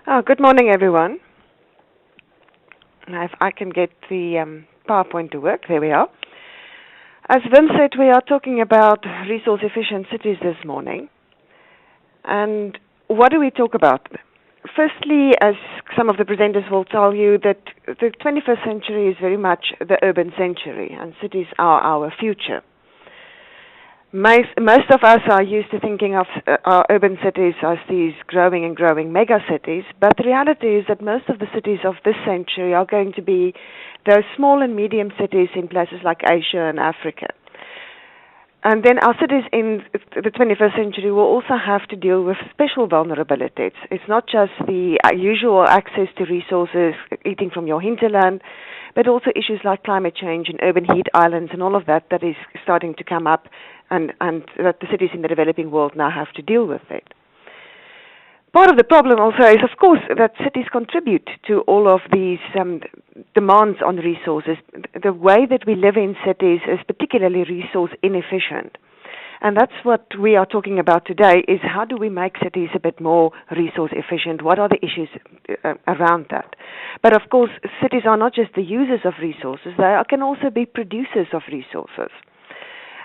Good morning, everyone. Now, if I can get the PowerPoint to work, there we are. As Vin said, we are talking about resource-efficient cities this morning. And what do we talk about? Firstly, as some of the presenters will tell you, that the 21st century is very much the urban century, and cities are our future. Most of us are used to thinking of our urban cities as these growing and growing mega cities, but the reality is that most of the cities of this century are going to be those small and medium cities in places like Asia and Africa. And then our cities in the 21st century will also have to deal with special vulnerabilities. It's not just the usual access to resources, eating from your hinterland, but also issues like climate change and urban heat islands and all of that is starting to come up, and that the cities in the developing world now have to deal with it. Part of the problem also is, of course, that cities contribute to all of these demands on resources. The way that we live in cities is particularly resource inefficient. And that's what we are talking about today, is how do we make cities a bit more resource efficient? What are the issues around that? But of course, cities are not just the users of resources, they can also be producers of resources.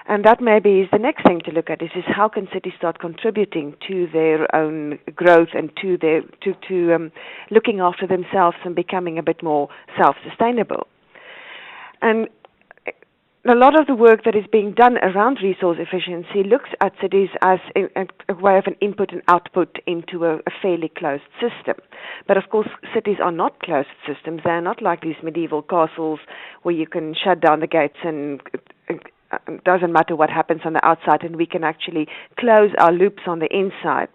And that maybe is the next thing to look at, is how can cities start contributing to their own growth and to looking after themselves and becoming a bit more self-sustainable. And a lot of the work that is being done around resource efficiency looks at cities as a way of an input and output into a fairly closed system. But of course, cities are not closed systems. They are not like these medieval castles where you can shut down the gates and it doesn't matter what happens on the outside, and we can actually close our loops on the inside.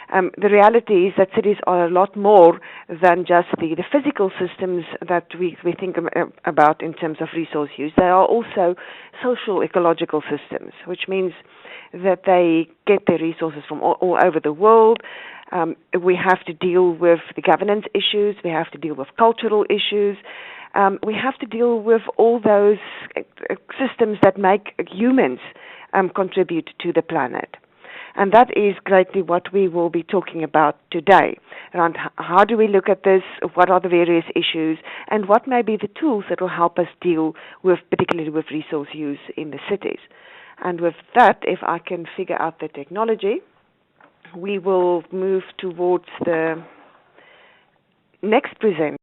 The reality is that cities are a lot more than just the physical systems that we think about in terms of resource use. They are also social ecological systems, which means that they get their resources from all over the world. We have to deal with the governance issues. We have to deal with cultural issues. We have to deal with all those systems that make humans contribute to the planet. And that is greatly what we will be talking about today, around how do we look at this, what are the various issues, and what may be the tools that will help us deal with, particularly with resource use in the cities. And with that, if I can figure out the technology, we will move towards the next presenter.